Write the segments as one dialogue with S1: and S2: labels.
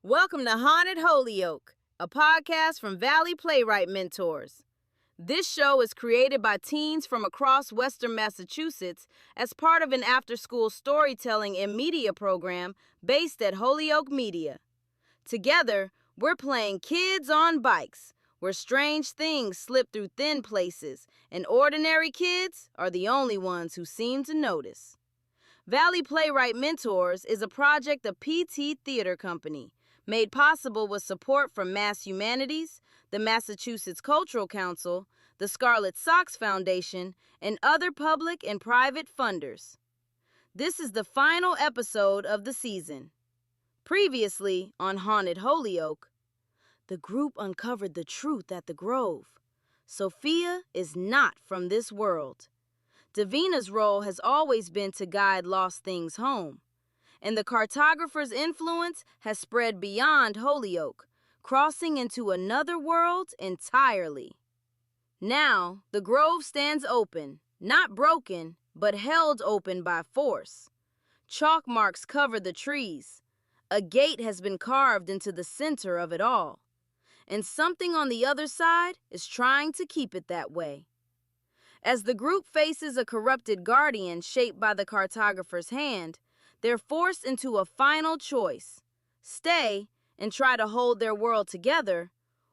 S1: Welcome to Haunted Holyoke, a podcast from Valley Playwright Mentors. This show is created by teens from across Western Massachusetts as part of an after-school storytelling and media program based at Holyoke Media. Together, we're playing Kids on Bikes, where strange things slip through thin places, and ordinary kids are the only ones who seem to notice. Valley Playwright Mentors is a project of PT Theater Company, made possible with support from Mass Humanities, the Massachusetts Cultural Council, the Scarlet Sox Foundation, and other public and private funders. This is the final episode of the season. Previously on Haunted Holyoke, the group uncovered the truth at the Grove. Sophia is not from this world. Davina's role has always been to guide lost things home, and the cartographer's influence has spread beyond Holyoke, crossing into another world entirely. Now, the grove stands open, not broken, but held open by force. Chalk marks cover the trees. A gate has been carved into the center of it all, and something on the other side is trying to keep it that way. As the group faces a corrupted guardian shaped by the cartographer's hand, they're forced into a final choice: stay and try to hold their world together,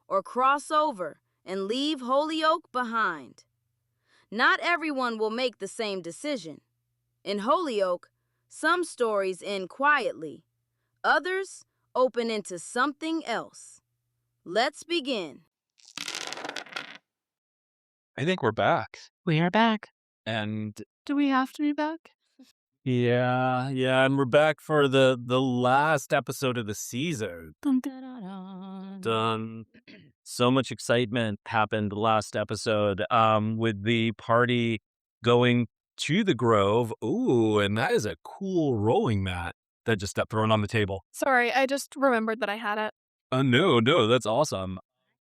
S1: or cross over and leave Holyoke behind. Not everyone will make the same decision. In Holyoke, some stories end quietly, others open into something else. Let's begin.
S2: I think we're back.
S3: We are back.
S2: And
S3: Do we have to be back?
S2: yeah, and we're back for the last episode of the season.
S3: Dun, dun, dun, dun.
S2: Done. So much excitement happened last episode with the party going to the Grove. Ooh, and that is a cool rolling mat that just got thrown on the table.
S4: Sorry, I just remembered that I had it.
S2: No, that's awesome.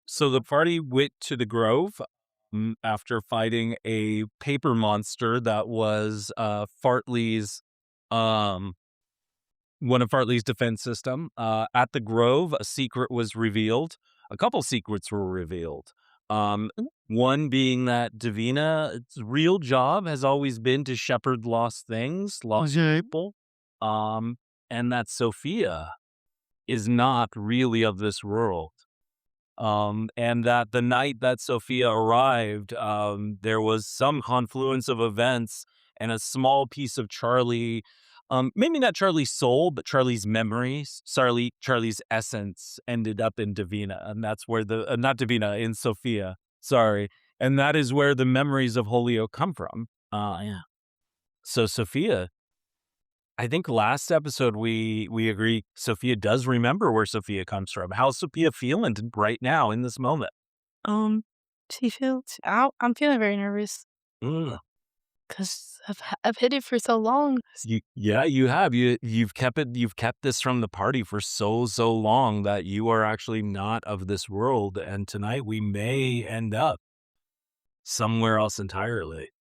S2: So the party went to the Grove after fighting a paper monster that was Fartley's, one of Fartley's defense system. At the Grove, a secret was revealed. A couple secrets were revealed. One being that Davina's real job has always been to shepherd lost things, lost people. And that Sophia is not really of this world. And that the night that Sophia arrived, there was some confluence of events and a small piece of Charlie, maybe not Charlie's soul, but Charlie's memories, Charlie's essence ended up in Davina. And that's where not Davina, in Sophia, sorry. And that is where the memories of Holyoke come from. Yeah. So Sophia, I think last episode we agree Sophia does remember where Sophia comes from. How's Sophia feeling right now in this moment?
S4: She feels. I'm feeling very nervous because I've hid it for so long.
S2: You have. You've kept this from the party for so long that you are actually not of this world. And tonight we may end up somewhere else entirely.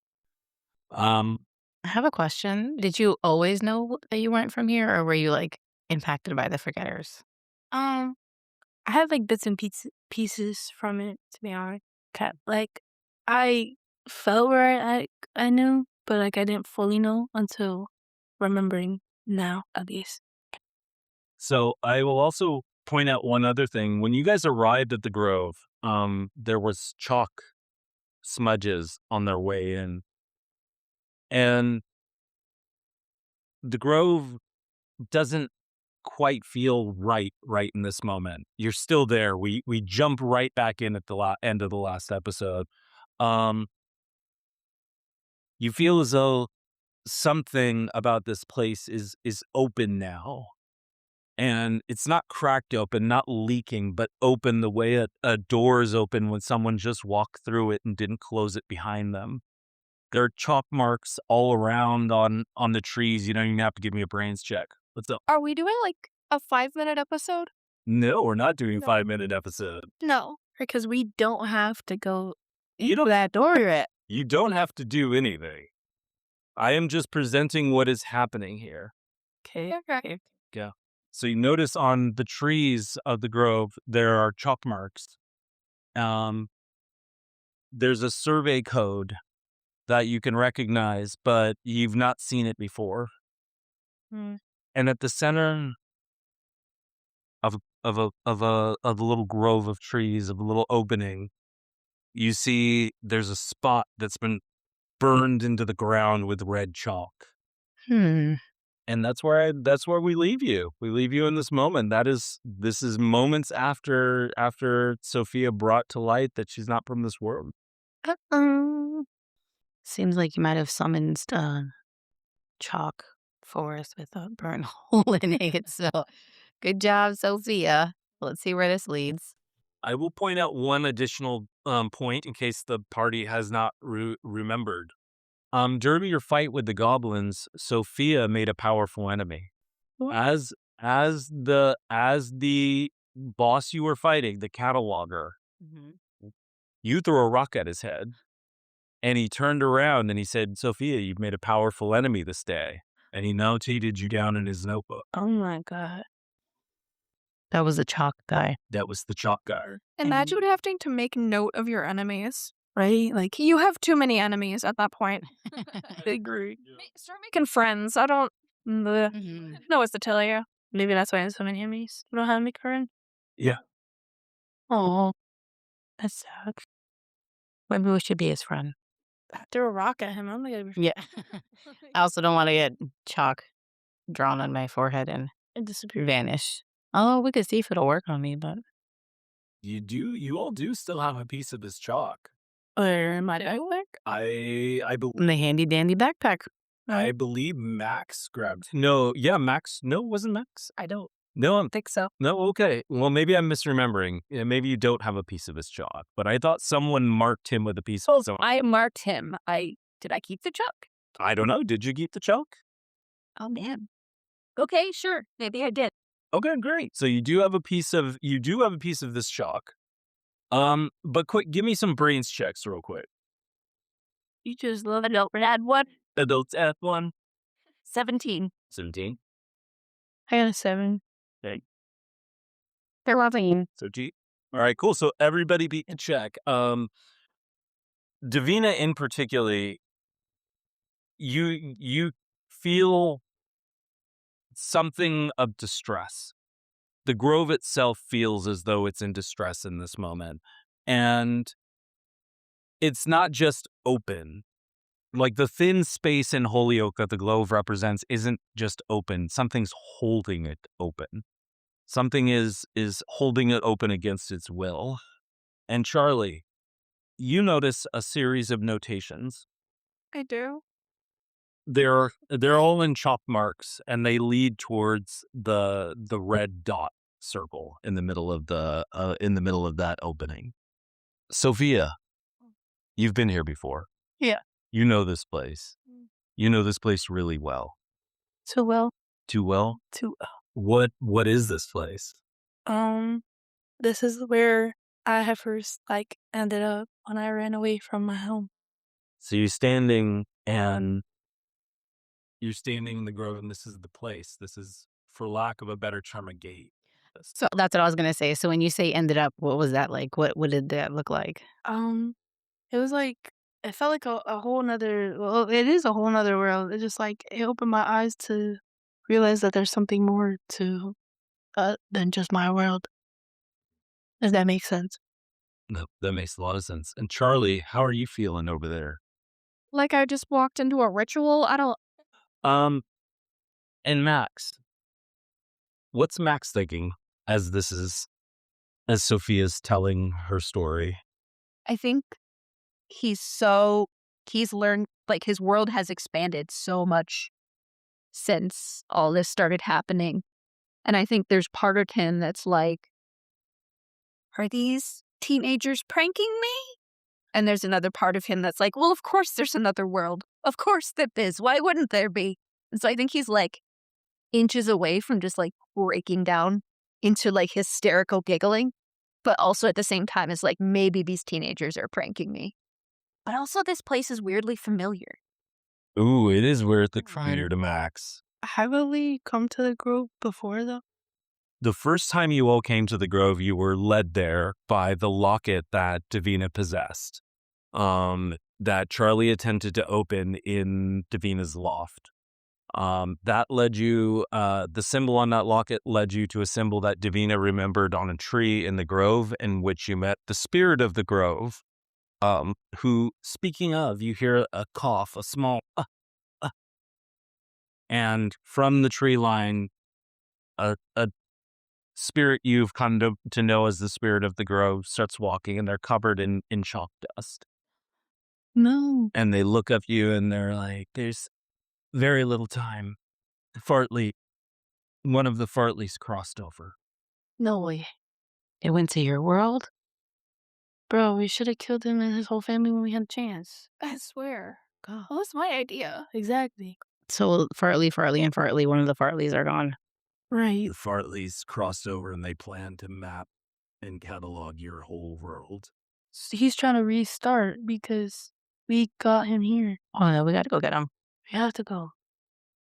S3: I have a question. Did you always know that you weren't from here, or were you like impacted by the Forgetters?
S4: I had like bits and pieces from it, to be honest. Like I felt where I knew, but like I didn't fully know until remembering now, at least.
S2: So I will also point out one other thing. When you guys arrived at the Grove, there was chalk smudges on their way in. And the Grove doesn't quite feel right in this moment. You're still there. We jump right back in at the end of the last episode. You feel as though something about this place is open now. And it's not cracked open, not leaking, but open the way a door is open when someone just walked through it and didn't close it behind them. There are chalk marks all around on the trees. You don't even have to give me a brains check. What's up?
S4: Are we doing like a 5-minute episode?
S2: No, we're not doing
S4: No.
S2: 5-minute episode.
S4: No, because we don't have to go
S2: You
S4: into
S2: don't-
S4: that door yet.
S2: You don't have to do anything. I am just presenting what is happening here.
S4: Okay.
S2: Yeah. So you notice on the trees of the grove, there are chalk marks. Um, there's a survey code that you can recognize, but you've not seen it before.
S4: Mm.
S2: And at the center of a little grove of trees, of a little opening, you see there's a spot that's been burned into the ground with red chalk.
S3: Hmm.
S2: And that's where we leave you. We leave you in this moment. This is moments after Sophia brought to light that she's not from this world.
S3: Uh-oh. Seems like you might have summoned chalk forest with a burnt hole in it. So good job, Sophia. Let's see where this leads.
S2: I will point out one additional point in case the party has not remembered. During your fight with the goblins, Sophia made a powerful enemy.
S4: What?
S2: As the boss you were fighting, the cataloger, you threw a rock at his head, and he turned around and he said, "Sophia, you've made a powerful enemy this day." And he notated you down in his notebook.
S4: Oh my god.
S3: That was the chalk guy.
S2: That was the chalk guy.
S5: Imagine having to make note of your enemies, right? Like, you have too many enemies at that point.
S4: I agree.
S5: Start making friends. I don't know
S3: Mhm.
S5: what to tell you.
S4: Maybe that's why I have so many enemies. You know how to make friends?
S2: Yeah.
S3: Oh, that sucks. Maybe we should be his friend.
S4: I threw a rock at him. I'm not gonna be
S3: Yeah. I also don't want to get chalk drawn on my forehead and
S4: it disappeared.
S3: vanish. Oh, we could see if it'll work on me, but
S2: You all do still have a piece of his chalk.
S4: Or might I work?
S2: I believe.
S3: in the handy dandy backpack.
S2: I believe Max grabbed. No, yeah, Max. No, it wasn't Max.
S5: I don't
S2: No, I'm
S5: think so.
S2: no. Okay, well, maybe I'm misremembering. Yeah, maybe you don't have a piece of his chalk, but I thought someone marked him with a piece.
S5: Well,
S2: of so
S5: I marked him. Did I keep the chalk?
S2: I don't know. Did you keep the chalk?
S5: Oh, man. Okay, sure. Maybe I did.
S2: Okay, great. So you do have a piece of this chalk. But quick, give me some brains checks real quick.
S4: You just love it.
S5: Adult add one.
S2: Adults at 1,
S5: 17.
S2: 17.
S4: I got a 7.
S5: There wasn't.
S2: So G. All right, cool. So everybody beat a check. Davina in particular, you feel something of distress. The grove itself feels as though it's in distress in this moment. And it's not just open. Like the thin space in Holyoke that the grove represents isn't just open. Something's holding it open. Something is holding it open against its will. And Charlie, you notice a series of notations.
S5: I do.
S2: They're all in chalk marks, and they lead towards the red dot circle in the middle of that opening. Sophia, you've been here before.
S4: Yeah.
S2: You know this place. You know this place really well.
S4: Too well.
S2: Too well?
S4: Too
S2: What is this place?
S4: This is where I have first ended up when I ran away from my home.
S2: So you're standing in the grove, and this is the place. This is, for lack of a better term, a gate.
S3: So that's what I was gonna say. So when you say ended up, what was that like? What did that look like?
S4: It was it felt like a whole nother, well, it is a whole nother world. It just it opened my eyes to realize that there's something more to than just my world. Does that make sense?
S2: No, that makes a lot of sense. And Charlie, how are you feeling over there?
S5: Like I just walked into a ritual. I don't.
S2: And Max, what's Max thinking as Sophia's telling her story?
S1: I think he's learned, like, his world has expanded so much since all this started happening. And I think there's part of him that's like, are these teenagers pranking me? And there's another part of him that's like, well, of course there's another world. Of course there is. Why wouldn't there be? And so I think he's like inches away from just like breaking down into like hysterical giggling. But also at the same time, it's like, maybe these teenagers are pranking me. But also this place is weirdly familiar.
S2: Ooh, it is weird familiar to Max.
S4: Haven't we come to the group before though?
S2: The first time you all came to the Grove, you were led there by the locket that Davina possessed, that Charlie attempted to open in Davina's loft. That led you, the symbol on that locket led you to a symbol that Davina remembered on a tree in the Grove, in which you met the spirit of the Grove, who, speaking of, you hear a cough, a small, and from the tree line, a spirit you've come to know as the spirit of the Grove starts walking, and they're covered in chalk dust.
S4: No.
S2: And they look up you and they're like, there's very little time. One of the Fartleys crossed over.
S4: No way.
S3: It went to your world?
S4: Bro, we should have killed him and his whole family when we had a chance.
S5: I swear.
S4: God.
S5: Well, that's my idea.
S4: Exactly.
S3: So Fartley, and Fartley, one of the Fartleys are gone.
S4: Right.
S2: The Fartleys crossed over and they plan to map and catalog your whole world.
S4: He's trying to restart because we got him here.
S3: Oh, no, we got to go get him.
S4: We have to go.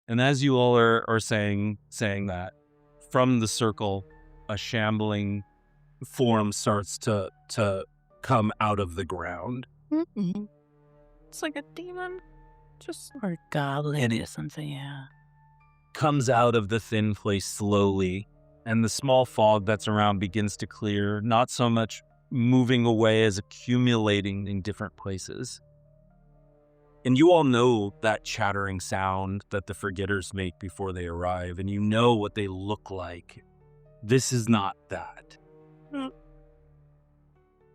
S2: And as you all are saying that, from the circle, a shambling form starts to come out of the ground.
S4: Mm-mm.
S5: It's like a demon. Just
S3: Or goblin
S2: And
S3: or something, yeah.
S2: Comes out of the thin place slowly, and the small fog that's around begins to clear, not so much moving away as accumulating in different places. And you all know that chattering sound that the forgetters make before they arrive, and you know what they look like. This is not that.
S5: Mm.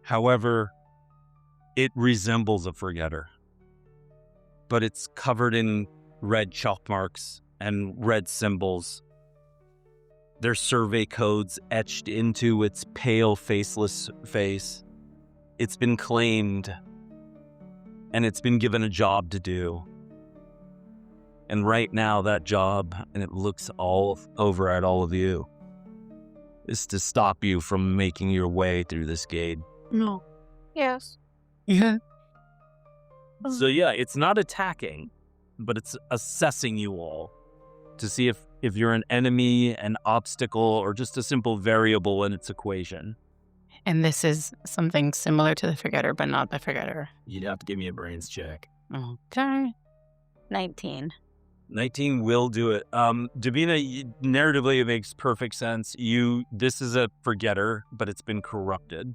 S2: However, it resembles a forgetter, but it's covered in red chalk marks and red symbols. Their survey codes etched into its pale, faceless face. It's been claimed, and it's been given a job to do. And right now, that job, and it looks all over at all of you, is to stop you from making your way through this gate.
S4: No.
S5: yes.
S3: Yeah.
S2: So yeah, it's not attacking, but it's assessing you all to see if you're an enemy, an obstacle, or just a simple variable in its equation.
S3: And this is something similar to the Forgetter, but not the Forgetter.
S2: You'd have to give me a brains check.
S3: Okay. 19.
S2: 19 will do it. Davina, narratively, it makes perfect sense. This is a forgetter, but it's been corrupted.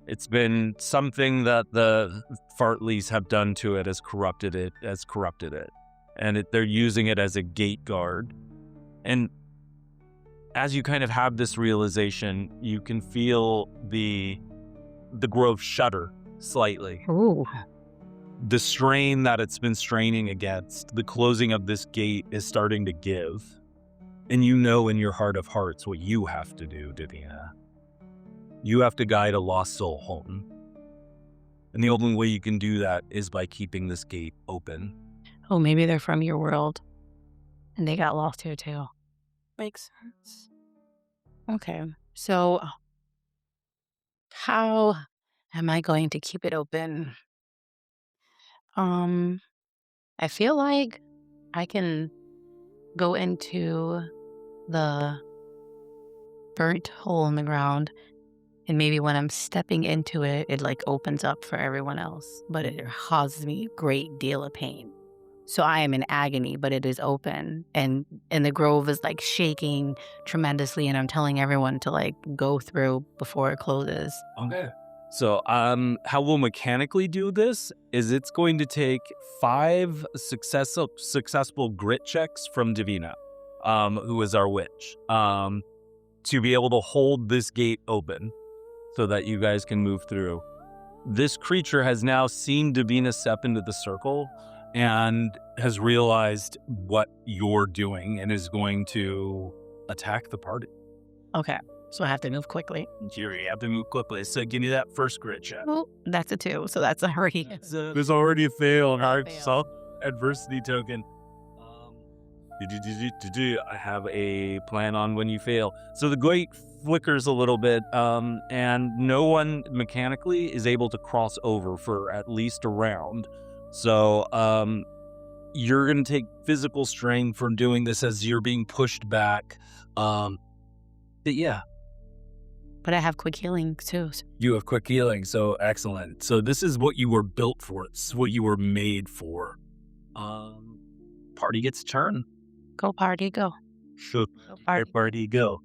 S2: It's been something that the Fartleys have done to it has corrupted it. And they're using it as a gate guard. And as you kind of have this realization, you can feel the Grove shudder slightly.
S3: Ooh.
S2: The strain that it's been straining against, the closing of this gate is starting to give. And you know in your heart of hearts what you have to do, Davina. You have to guide a lost soul home. And the only way you can do that is by keeping this gate open.
S3: Oh, maybe they're from your world. And they got lost here too.
S5: Makes sense.
S3: Okay. So how am I going to keep it open? I feel like I can go into the burnt hole in the ground, and maybe when I'm stepping into it, it like opens up for everyone else, but it causes me a great deal of pain. So I am in agony, but it is open, and the Grove is like shaking tremendously, and I'm telling everyone to like go through before it closes.
S2: Okay. So, how we'll mechanically do this is it's going to take 5 successful grit checks from Davina, who is our witch, to be able to hold this gate open so that you guys can move through. This creature has now seen Davina step into the circle and has realized what you're doing and is going to attack the party.
S3: Okay, so I have to move quickly.
S2: You have to move quickly. So give me that first grit check.
S3: Oh, that's a 2, so that's already.
S2: There's already a fail.
S3: Fail.
S2: So adversity token. I have a plan on when you fail. So the gate flickers a little bit, and no one mechanically is able to cross over for at least a round. So you're going to take physical strain from doing this as you're being pushed back. Yeah.
S3: But I have quick healing too.
S2: You have quick healing, so excellent. So this is what you were built for. It's what you were made for. Party gets a turn.
S3: Go party, go.
S2: Should
S3: party.
S2: party go.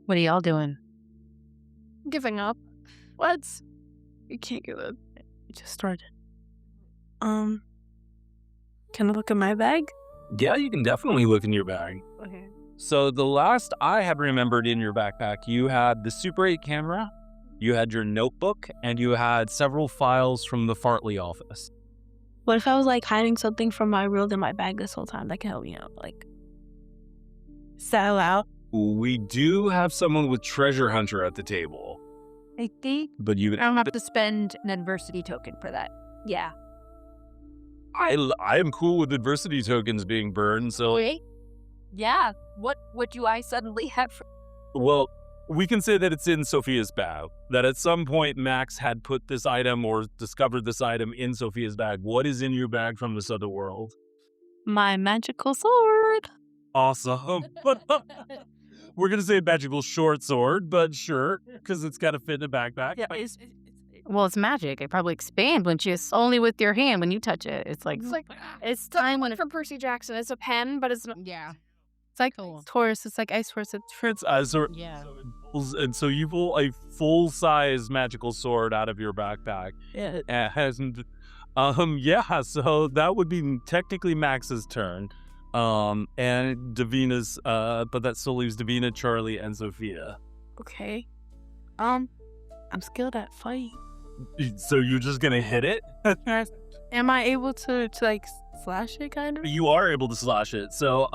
S3: What are y'all doing?
S5: Giving up.
S4: What?
S5: You can't give up.
S4: It just started. Can I look at my bag?
S2: Yeah, you can definitely look in your bag.
S4: Okay.
S2: So the last I had remembered in your backpack, you had the Super 8 camera, you had your notebook, and you had several files from the Fartley office.
S4: What if I was like hiding something from my real in my bag this whole time that can help me out? Like, sell out.
S2: We do have someone with Treasure Hunter at the table,
S6: I think
S2: but you
S6: I don't have to spend an adversity token for that. Yeah.
S2: I am cool with adversity tokens being burned, so
S6: Wait. Yeah. What do I suddenly have?
S2: well, we can say that it's in Sophia's bag. That at some point Max had put this item or discovered this item in Sophia's bag. What is in your bag from this other world?
S4: My magical sword.
S2: Awesome. We're gonna say magical short sword, but sure, because it's gotta fit in a backpack.
S6: Yeah.
S3: Well, it's magic. It probably expands when it's only with your hand when you touch it. It's like
S5: It's
S3: time when
S5: from Percy Jackson. It's a pen, but it's not.
S3: yeah.
S4: It's like
S3: Cool.
S4: Taurus. It's like Ice Taurus.
S2: It's
S3: Yeah.
S2: and so you pull a full-size magical sword out of your backpack.
S4: Yeah.
S2: And yeah, so that would be technically Max's turn. And Davina's but that still leaves Davina, Charlie, and Sophia.
S4: Okay. I'm skilled at fight.
S2: So you're just gonna hit it?
S4: Am I able to like slash it kind of?
S2: You are able to slash it. So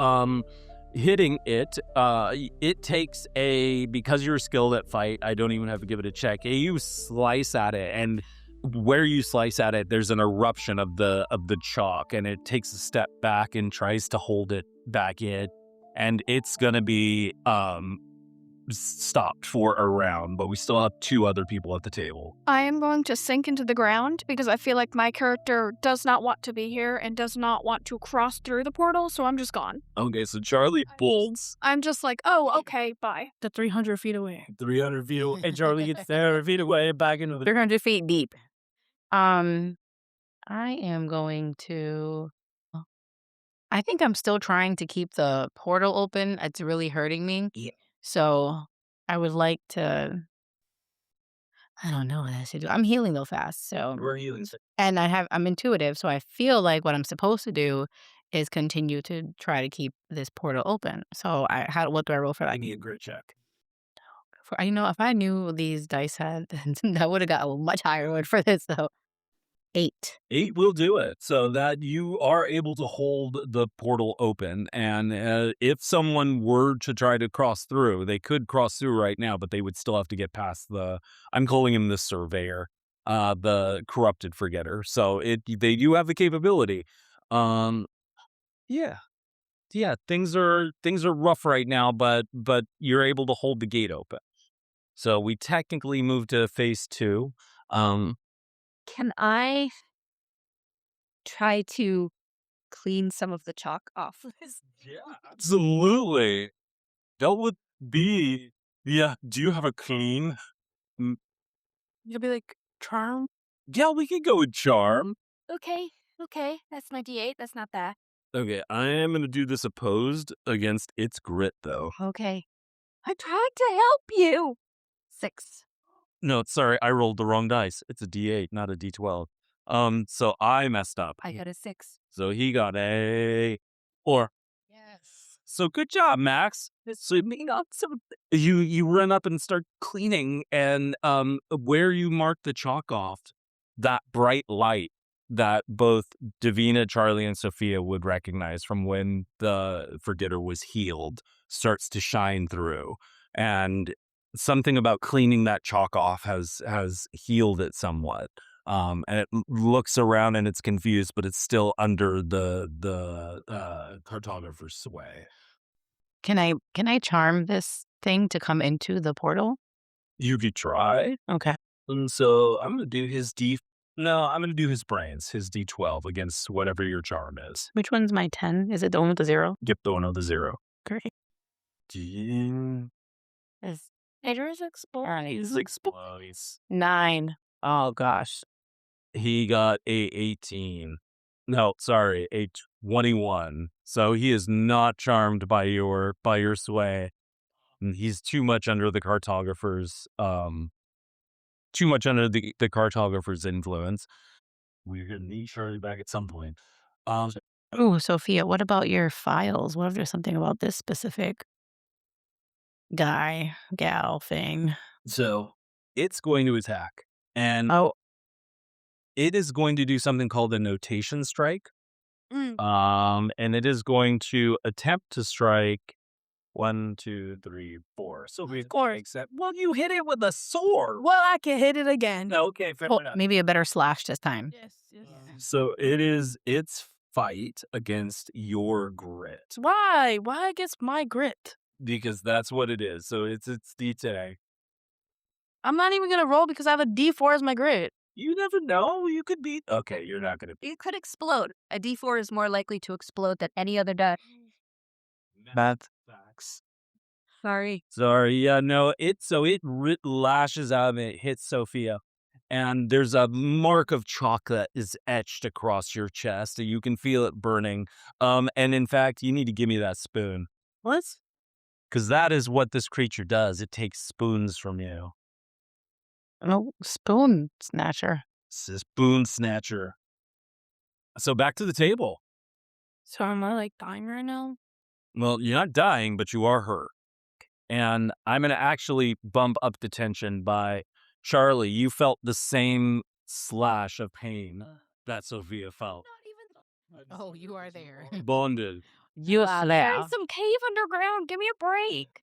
S2: hitting it, it takes because you're skilled at fight, I don't even have to give it a check. You slice at it, and where you slice at it, there's an eruption of the chalk, and it takes a step back and tries to hold it back in, and it's gonna be stopped for a round, but we still have two other people at the table.
S5: I am going to sink into the ground because I feel like my character does not want to be here and does not want to cross through the portal, so I'm just gone.
S2: Okay, so Charlie bolts
S5: I'm just like, oh, okay, bye.
S4: The 300 feet away.
S2: 300 feet away, and Charlie gets 300 feet away back into the
S3: 300 feet deep. I am going to. I think I'm still trying to keep the portal open. It's really hurting me.
S2: Yeah.
S3: So I would like to. I don't know what I should do. I'm healing though fast. So
S2: We're healing.
S3: and I'm intuitive, so I feel like what I'm supposed to do is continue to try to keep this portal open. So what do I roll for that?
S2: I need a grit check.
S3: If I knew these dice had, I would have got a much higher one for this though. 8.
S2: 8 will do it, so that you are able to hold the portal open. And if someone were to try to cross through, they could cross through right now, but they would still have to get past I'm calling him the surveyor, the corrupted forgetter. So they do have the capability. Yeah, things are rough right now, but you're able to hold the gate open. So we technically move to phase 2.
S6: Can I try to clean some of the chalk off?
S2: Yeah, absolutely. That would be. Yeah. Do you have a clean?
S4: You'll be like, charm?
S2: Yeah, we could go with charm.
S6: Okay, that's my D8. That's not that.
S2: Okay, I am going to do this opposed against its grit, though.
S6: Okay. I tried to help you. 6.
S2: No, sorry, I rolled the wrong dice. It's a D8, not a D12. So I messed up.
S6: I got a 6.
S2: So he got a 4.
S3: Yes.
S2: So good job, Max. So you run up and start cleaning, and where you mark the chalk off, that bright light that both Davina, Charlie, and Sophia would recognize from when the forgetter was healed starts to shine through, and something about cleaning that chalk off has healed it somewhat. And it looks around and it's confused, but it's still under the cartographer's sway.
S3: Can I charm this thing to come into the portal?
S2: You could try.
S3: Okay.
S2: And so I'm gonna do I'm gonna do his brains, his D12 against whatever your charm is.
S3: Which one's my 10? Is it the one with the 0?
S2: Get the one of the 0.
S3: Great. Is
S4: Haters explode.
S2: He's explodes.
S3: 9. Oh gosh.
S2: He got a 18. No, sorry, a 21. So he is not charmed by your sway. And he's too much under the cartographer's influence. We're gonna need Charlie back at some point.
S3: Ooh, Sophia, what about your files? What if there's something about this specific guy, gal thing?
S2: So it's going to attack, and
S3: Oh,
S2: it is going to do something called a notation strike. And it is going to attempt to strike 1, 2, 3, 4. So we except you hit it with a sword.
S4: Well, I can hit it again.
S2: Okay, fair
S3: well,
S2: enough.
S3: maybe a better slash this time.
S4: Yes.
S2: So it is its fight against your grit,
S4: Why? Why against my grit?
S2: because that's what it is. So it's D10.
S4: I'm not even gonna roll because I have a D4 as my grit.
S2: You never know. You could beat. Okay, you're not gonna.
S6: It could explode. A D4 is more likely to explode than any other die.
S2: Math facts.
S6: Sorry.
S2: Sorry, yeah, no, it lashes out and it hits Sophia, and there's a mark of chocolate is etched across your chest, and you can feel it burning. And in fact, you need to give me that spoon,
S4: What?
S2: because that is what this creature does. It takes spoons from you.
S3: Oh, spoon snatcher.
S2: It's a spoon snatcher. So back to the table.
S4: So am I like dying right now?
S2: Well, you're not dying, but you are hurt. And I'm going to actually bump up the tension by Charlie. You felt the same slash of pain that Sophia felt.
S3: Oh, you are there.
S2: Bonded.
S3: You are there.
S5: There's some cave underground. Give me a break.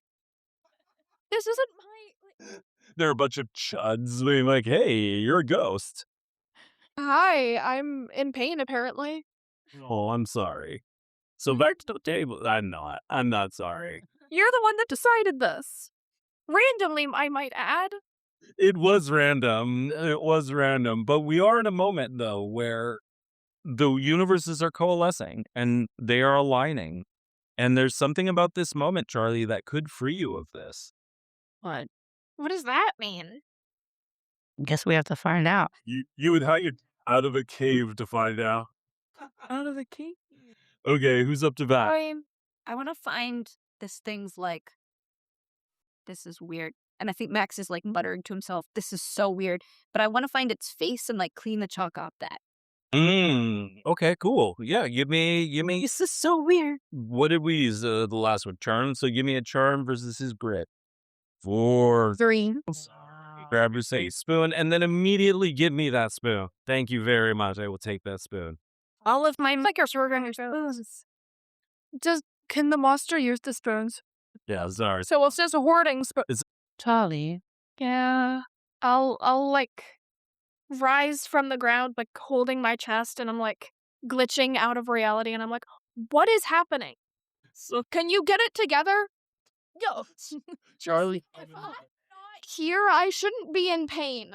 S5: This isn't my.
S2: There are a bunch of chuds being like, hey, you're a ghost.
S5: Hi, I'm in pain apparently.
S2: Oh, I'm sorry. So back to the table. I'm not sorry.
S5: You're the one that decided this. Randomly, I might add.
S2: It was random. But we are in a moment, though, where the universes are coalescing and they are aligning. And there's something about this moment, Charlie, that could free you of this.
S3: What?
S5: What does that mean?
S3: Guess we have to find out.
S2: You would hide out of a cave to find out.
S4: Out of the key?
S2: Okay, who's up to bat?
S6: I want to find this thing's like. This is weird. And I think Max is like muttering to himself, this is so weird. But I want to find its face and like clean the chalk off that.
S2: Okay, cool. Yeah, give me.
S6: This is so weird.
S2: What did we use the last one? Charm. So give me a charm versus his grit. 4.
S5: 3.
S2: Grab your spoon and then immediately give me that spoon. Thank you very much. I will take that spoon.
S5: All of my like your spoons. Can the monster use the spoons?
S2: Yeah, sorry.
S5: So it's just hoarding spoons.
S3: Charlie.
S5: Yeah. I'll like rise from the ground, like holding my chest, and I'm like glitching out of reality, and I'm like, what is happening?
S2: So
S5: Can you get it together? Yo.
S2: Charlie.
S5: If I'm not here, I shouldn't be in pain.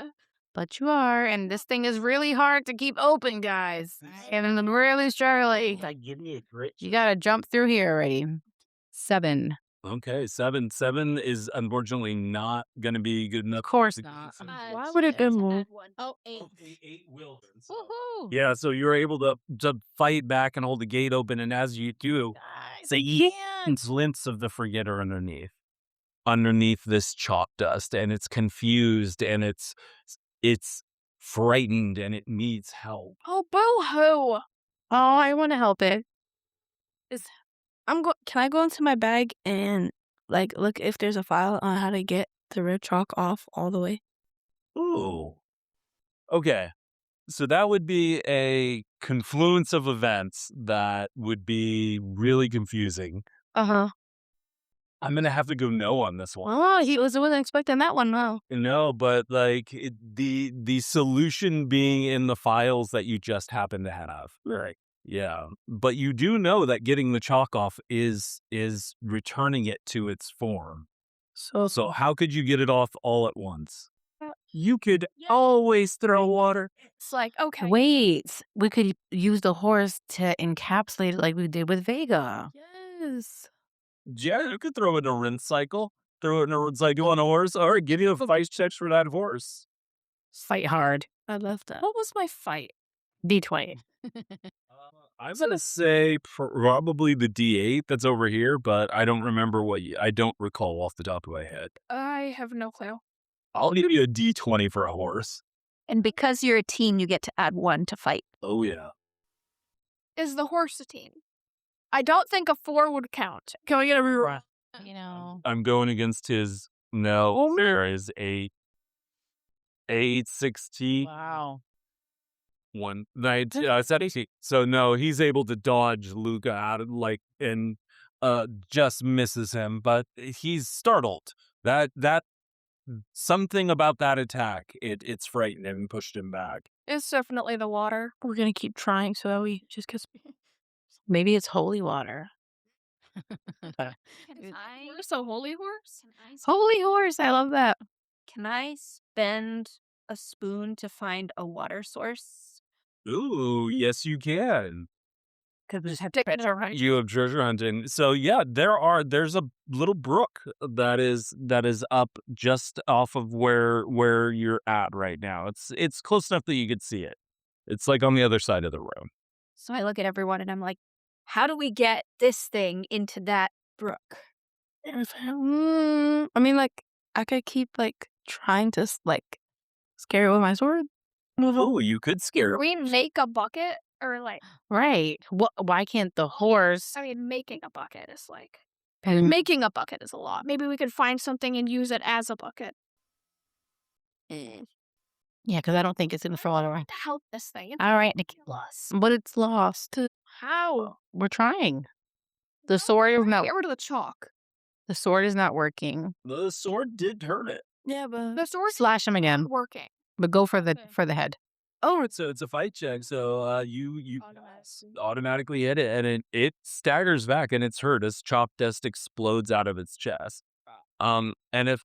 S3: But you are, and this thing is really hard to keep open, guys. And I'm really struggling.
S2: Give me a grit.
S3: You gotta jump through here already. 7.
S2: Okay, 7. 7 is unfortunately not going to be good enough.
S3: Of course not.
S4: Why would it be more?
S6: Oh, 8.
S3: Woohoo!
S2: Yeah, so you're able to fight back and hold the gate open, and as you do, say glints of the Forgetter underneath this chalk dust, and it's confused and it's frightened and it needs help.
S5: Oh, boo-hoo.
S3: Oh, I want to help it.
S4: Can I go into my bag and like look if there's a file on how to get the red chalk off all the way?
S2: Ooh. Okay. So that would be a confluence of events that would be really confusing.
S4: Uh-huh.
S2: I'm going to have to go no on this one.
S4: Oh, wasn't expecting that one, no.
S2: No, but like the solution being in the files that you just happen to have.
S4: Right.
S2: Yeah. But you do know that getting the chalk off is returning it to its form. So how could you get it off all at once? You could always throw water.
S5: It's like, okay.
S3: Wait, we could use the horse to encapsulate it like we did with Vega.
S4: Yes.
S2: Yeah, you could throw it in a rinse cycle. throw it, and everyone's like, "You want a horse? All right, give you a fight check for that horse."
S3: Fight hard.
S4: I love that.
S5: What was my fight?
S3: D20.
S2: I'm gonna say probably the D8 that's over here, but I don't remember I don't recall off the top of my head.
S5: I have no clue.
S2: I'll give you a D20 for a horse.
S6: And because you're a team, you get to add 1 to fight.
S2: Oh yeah.
S5: Is the horse a team? I don't think a 4 would count. Can we get a reroll?
S3: You know.
S2: I'm going against his. No, there is a 816.
S3: Wow.
S2: One night, 17. So no, he's able to dodge Luca out of and just misses him, but he's startled. That something about that attack, it's frightened him and pushed him back.
S5: It's definitely the water.
S4: We're gonna keep trying, so that we just because
S3: Maybe it's holy water.
S5: Horse, a holy horse?
S3: Holy horse. I love that.
S6: Can I spend a spoon to find a water source?
S2: Ooh, yes you can.
S3: Because we just have
S5: Treasure hunt.
S2: You have treasure hunting. So yeah, there's a little brook that is up just off of where you're at right now. It's close enough that you could see it. It's like on the other side of the room.
S6: So I look at everyone and I'm like, how do we get this thing into that brook?
S4: I mean, like, I could keep like trying to scare it with my sword.
S2: Oh, you could scare him.
S5: We make a bucket or like,
S3: Right. Why can't the horse?
S5: I mean, making a bucket is like,
S3: And
S5: making a bucket is a lot. Maybe we could find something and use it as a bucket.
S3: yeah, because I don't think it's in the water. Right.
S5: To help this thing.
S3: All right, but it's lost.
S5: How?
S3: We're trying. The sword is not.
S5: Get rid of the chalk.
S3: The sword is not working.
S2: The sword did hurt it.
S4: Yeah, but
S5: The sword's
S3: Slash him again,
S5: working.
S3: but go for the
S5: Okay.
S3: head.
S2: Oh, so it's a fight check. So you
S5: Automatically.
S2: automatically hit it, and it staggers back, and it's hurt as chop dust explodes out of its chest. And if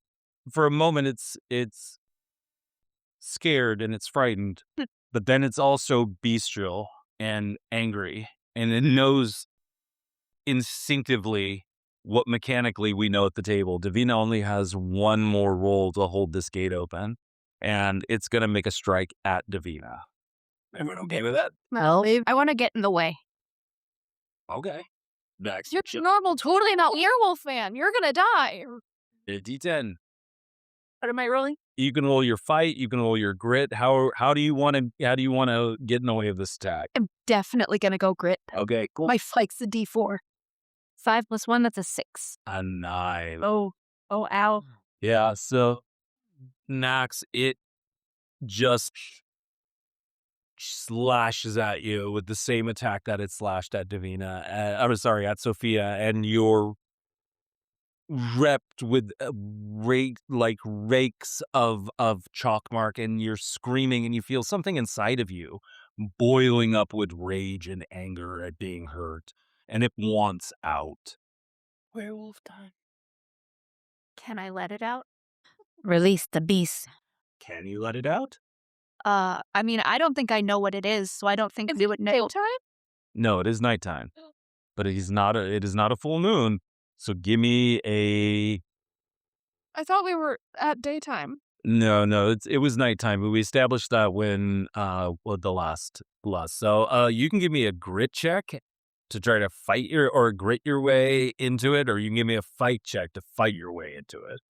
S2: for a moment it's scared and it's frightened, but then it's also bestial and angry, and it knows instinctively what mechanically we know at the table. Davina only has one more roll to hold this gate open, and it's going to make a strike at Davina. Everyone okay with that?
S3: Well,
S6: I want to get in the way.
S2: Okay. Next.
S5: You're normal, totally not werewolf fan. You're gonna die.
S2: A D10.
S4: what am I rolling?
S2: You can roll your fight. You can roll your grit. How do you want to get in the way of this attack?
S6: I'm definitely going to go grit.
S2: Okay, cool.
S6: My fight's a D4. 5 plus 1, that's a 6.
S2: A 9.
S6: Oh, ow.
S2: Yeah. So Nax, it just slashes at you with the same attack that it slashed at Davina. I'm sorry, at Sophia, and you're repped with rakes of chalk mark, and you're screaming, and you feel something inside of you boiling up with rage and anger at being hurt, and it wants out.
S4: Werewolf time.
S6: Can I let it out?
S3: release the beast.
S2: Can you let it out?
S6: I mean, I don't think I know what it is, so I don't think we would know.
S5: Daytime?
S2: No, it is nighttime, but it is not a full moon. So give me a
S5: I thought we were at daytime.
S2: no. It was nighttime, but we established that when the last. So you can give me a grit check to try to fight or grit your way into it, or you can give me a fight check to fight your way into it.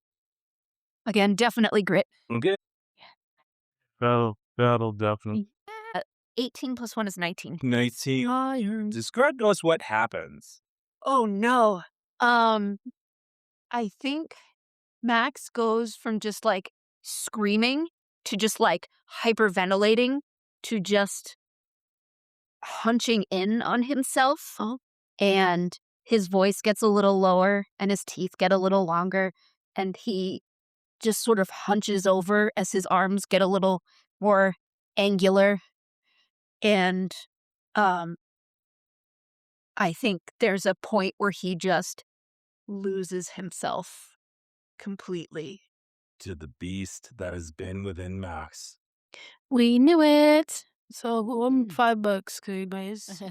S6: Again, definitely grit.
S2: Okay. That'll definitely
S6: 18 plus 1 is 19.
S2: 19.
S4: Iron.
S2: Describe to us what happens.
S6: Oh, no. I think Max goes from just like screaming to just like hyperventilating to just hunching in on himself.
S4: Oh.
S6: And his voice gets a little lower and his teeth get a little longer. And he just sort of hunches over as his arms get a little more angular. And I think there's a point where he just loses himself completely.
S2: To the beast that has been within Max.
S4: We knew it. So $5, guys.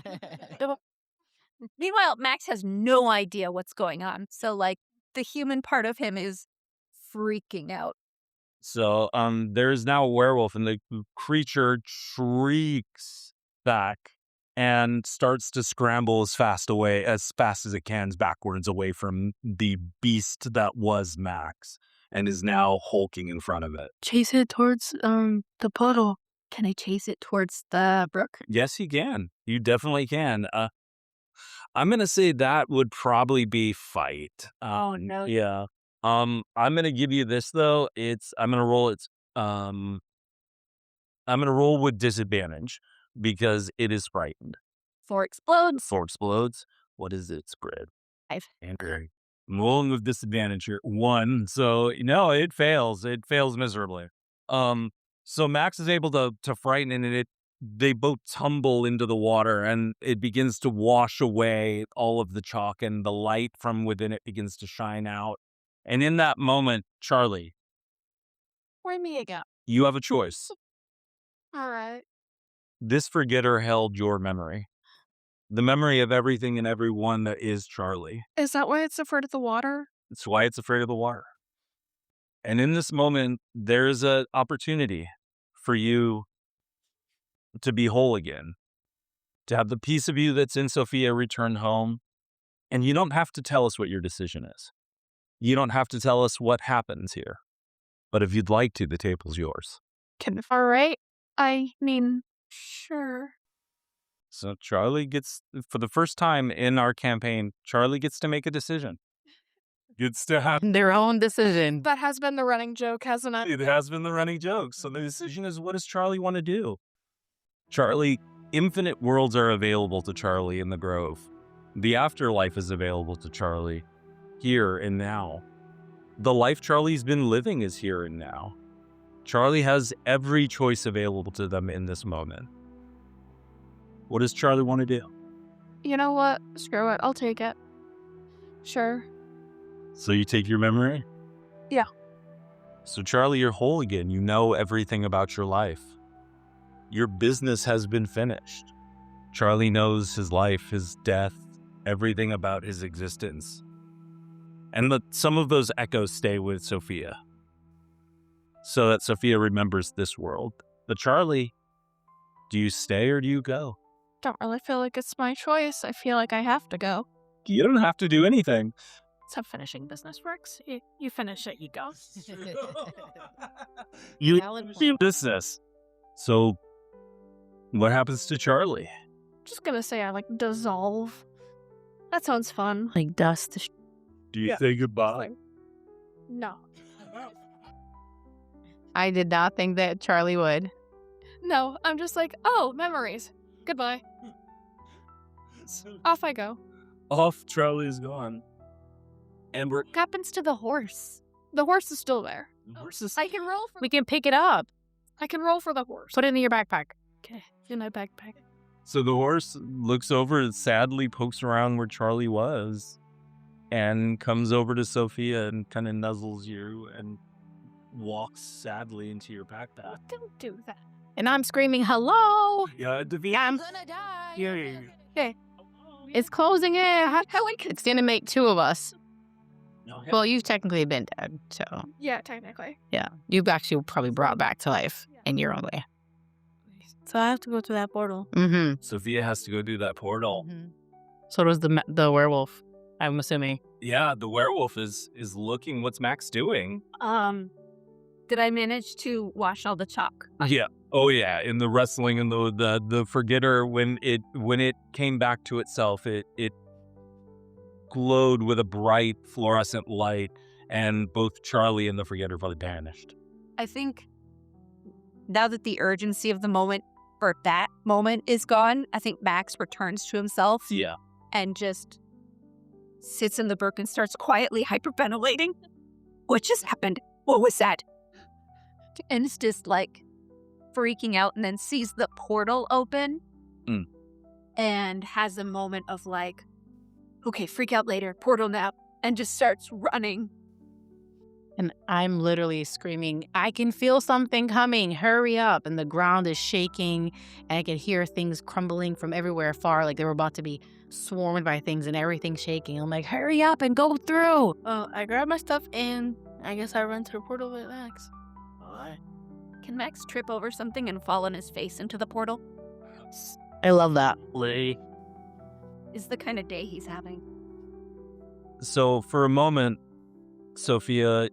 S6: Meanwhile, Max has no idea what's going on. So, like, the human part of him is freaking out.
S2: So there's now a werewolf, and the creature shrieks back and starts to scramble as fast as it can backwards away from the beast that was Max, and is now hulking in front of it.
S4: Chase it towards the puddle.
S6: Can I chase it towards the brook?
S2: Yes, you can. You definitely can. I'm gonna say that would probably be fight.
S6: Oh, no.
S2: Yeah. I'm gonna give you this though. I'm gonna roll I'm gonna roll with disadvantage because it is frightened.
S6: 4 explodes.
S2: 4 explodes. What is its grid?
S6: 5.
S2: Andrew. I'm rolling with disadvantage here. 1. So no, it fails. It fails miserably. So Max is able to frighten it, and they both tumble into the water, and it begins to wash away all of the chalk, and the light from within it begins to shine out. And in that moment, Charlie,
S5: Where me again?
S2: you have a choice.
S5: All right.
S2: This forgetter held your memory. The memory of everything and everyone that is Charlie.
S5: Is that why it's afraid of the water?
S2: That's why it's afraid of the water. And in this moment, there's an opportunity for you to be whole again, to have the piece of you that's in Sophia return home. And you don't have to tell us what your decision is. You don't have to tell us what happens here. But if you'd like to, the table's yours.
S5: All right. I mean, sure.
S2: So Charlie gets, for the first time in our campaign, Charlie gets to make a decision. Gets to have.
S3: Their own decision.
S5: That has been the running joke, hasn't it?
S2: It has been the running joke. So the decision is, what does Charlie want to do? Charlie, infinite worlds are available to Charlie in the Grove. The afterlife is available to Charlie here and now. The life Charlie's been living is here and now. Charlie has every choice available to them in this moment. What does Charlie want to do?
S5: You know what? Screw it. I'll take it. Sure.
S2: So you take your memory?
S5: Yeah.
S2: So Charlie, you're whole again. You know everything about your life. Your business has been finished. Charlie knows his life, his death, everything about his existence. And some of those echoes stay with Sophia, so that Sophia remembers this world. But Charlie, do you stay or do you go?
S5: Don't really feel like it's my choice. I feel like I have to go.
S2: You don't have to do anything.
S5: That's how finishing business works. You finish it, you go.
S2: You
S3: Valid
S2: do business. So what happens to Charlie?
S5: Just gonna say I dissolve. That sounds fun.
S3: Like dust.
S2: Do you say goodbye?
S5: No.
S3: I did not think that Charlie would.
S5: No, I'm just oh, memories. Goodbye. Off I go.
S2: Off Charlie's gone. And we're
S6: What happens to the horse?
S5: The horse is still there.
S2: horses.
S5: I can roll for
S3: We can pick it up.
S5: I can roll for the horse.
S3: Put it in your backpack.
S5: Okay, in my backpack.
S2: So the horse looks over and sadly pokes around where Charlie was, and comes over to Sophia and kind of nuzzles you and walks sadly into your backpack.
S5: Don't do that.
S3: And I'm screaming, hello!
S2: Yeah,
S3: I'm
S6: gonna die.
S2: yeah.
S3: It's closing in. How it's gonna make 2 of us.
S2: Okay.
S3: Well, you've technically been dead, so
S5: Yeah, technically.
S3: yeah. You've actually probably brought back to life in your own way.
S4: So I have to go to that portal.
S3: Mm-hmm.
S2: Sophia has to go do that portal.
S3: So does the werewolf, I'm assuming.
S2: Yeah, the werewolf is looking. What's Max doing?
S6: Did I manage to wash all the chalk?
S2: Yeah. Oh yeah. In the wrestling and the forgetter, when it came back to itself, it glowed with a bright fluorescent light, and both Charlie and the forgetter vanished.
S6: I think now that the urgency of the moment for that moment is gone, I think Max returns to himself
S2: Yeah.
S6: and just sits in the brook and starts quietly hyperventilating. What just happened? What was that? And it's just freaking out, and then sees the portal open and has a moment of okay, freak out later, portal now, and just starts running
S3: And I'm literally screaming, I can feel something coming. Hurry up. And the ground is shaking. And I could hear things crumbling from everywhere far, like they were about to be swarmed by things and everything's shaking. I'm like, hurry up and go through.
S4: I grab my stuff and I guess I run to the portal with Max.
S7: Alright.
S6: Can Max trip over something and fall on his face into the portal?
S3: I love that.
S7: Lee.
S6: Is the kind of day he's having.
S2: So for a moment, Sophia,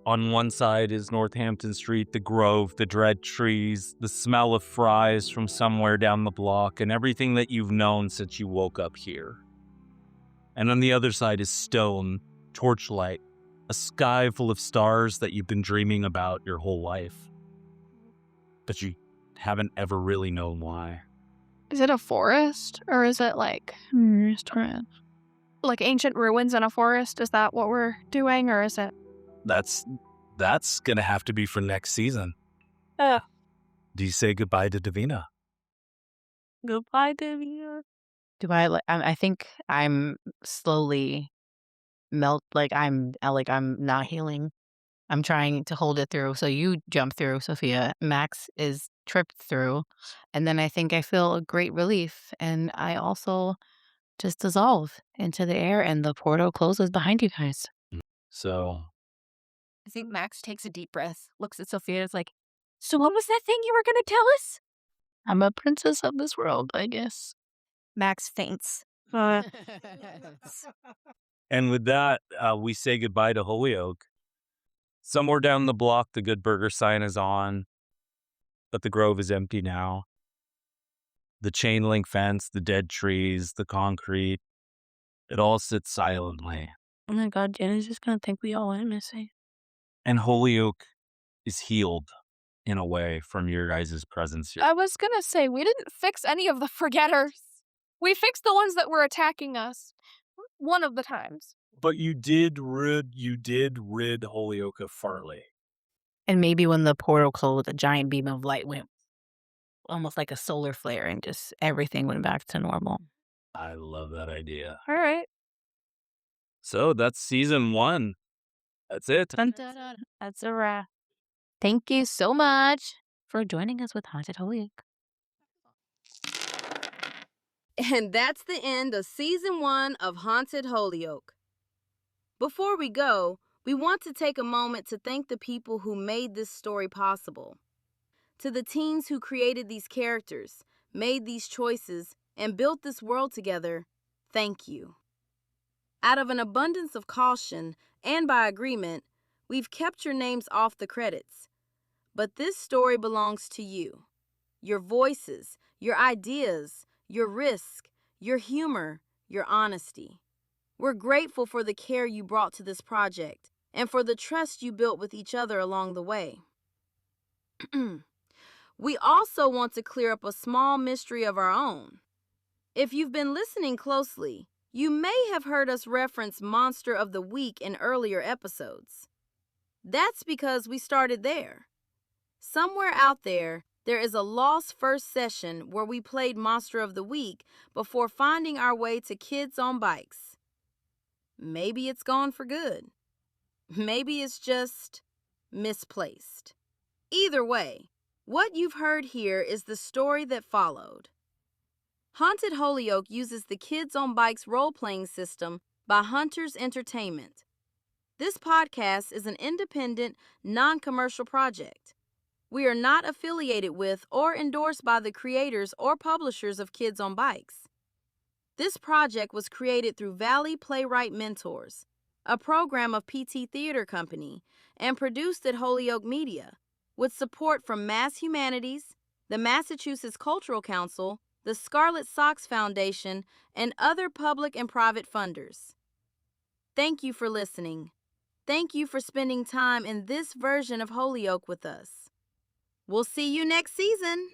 S2: on one side is Northampton Street, the Grove, the dread trees, the smell of fries from somewhere down the block, and everything that you've known since you woke up here. And on the other side is stone, torchlight, a sky full of stars that you've been dreaming about your whole life. But you haven't ever really known why.
S5: Is it a forest or is it like ancient ruins in a forest? Is that what we're doing, or is it?
S7: That's gonna have to be for next season.
S4: Oh.
S7: Do you say goodbye to Davina?
S4: Goodbye, Davina.
S3: I think I'm slowly I'm not healing. I'm trying to hold it through. So you jump through, Sophia. Max is tripped through. And then I think I feel a great relief. And I also just dissolve into the air and the portal closes behind you guys.
S7: So
S6: I think Max takes a deep breath, looks at Sophia, and is like, so what was that thing you were going to tell us?
S3: I'm a princess of this world, I guess.
S6: Max faints.
S2: And with that, we say goodbye to Holyoke. Somewhere down the block, the Good Burger sign is on, but the Grove is empty now. The chain link fence, the dead trees, the concrete, it all sits silently.
S4: Oh my god, Jenna's just gonna think we all went missing.
S2: And Holyoke is healed in a way from your guys' presence here.
S5: I was gonna say, we didn't fix any of the forgetters. We fixed the ones that were attacking us. One of the times.
S7: but you did rid Holyoke of Farley.
S3: And maybe when the portal closed, a giant beam of light went almost like a solar flare and just everything went back to normal.
S7: I love that idea.
S5: All right.
S2: So that's season 1. That's it.
S4: That's a wrap.
S3: Thank you so much for joining us with Haunted Holyoke.
S1: And that's the end of season 1 of Haunted Holyoke. Before we go, we want to take a moment to thank the people who made this story possible. To the teens who created these characters, made these choices, and built this world together, thank you. Out of an abundance of caution and by agreement, we've kept your names off the credits. But this story belongs to you. Your voices, your ideas, your risk, your humor, your honesty. We're grateful for the care you brought to this project and for the trust you built with each other along the way. We also want to clear up a small mystery of our own. If you've been listening closely, you may have heard us reference Monster of the Week in earlier episodes. That's because we started there. Somewhere out there is a lost first session where we played Monster of the Week before finding our way to Kids on Bikes. Maybe it's gone for good. Maybe it's just misplaced. Either way, what you've heard here is the story that followed. Haunted Holyoke uses the Kids on Bikes role-playing system by Hunters Entertainment. This podcast is an independent, non-commercial project. We are not affiliated with or endorsed by the creators or publishers of Kids on Bikes. This project was created through Valley Playwright Mentors, a program of PT Theater Company, and produced at Holyoke Media, with support from Mass Humanities, the Massachusetts Cultural Council, the Scarlet Sox Foundation, and other public and private funders. Thank you for listening. Thank you for spending time in this version of Holyoke with us. We'll see you next season.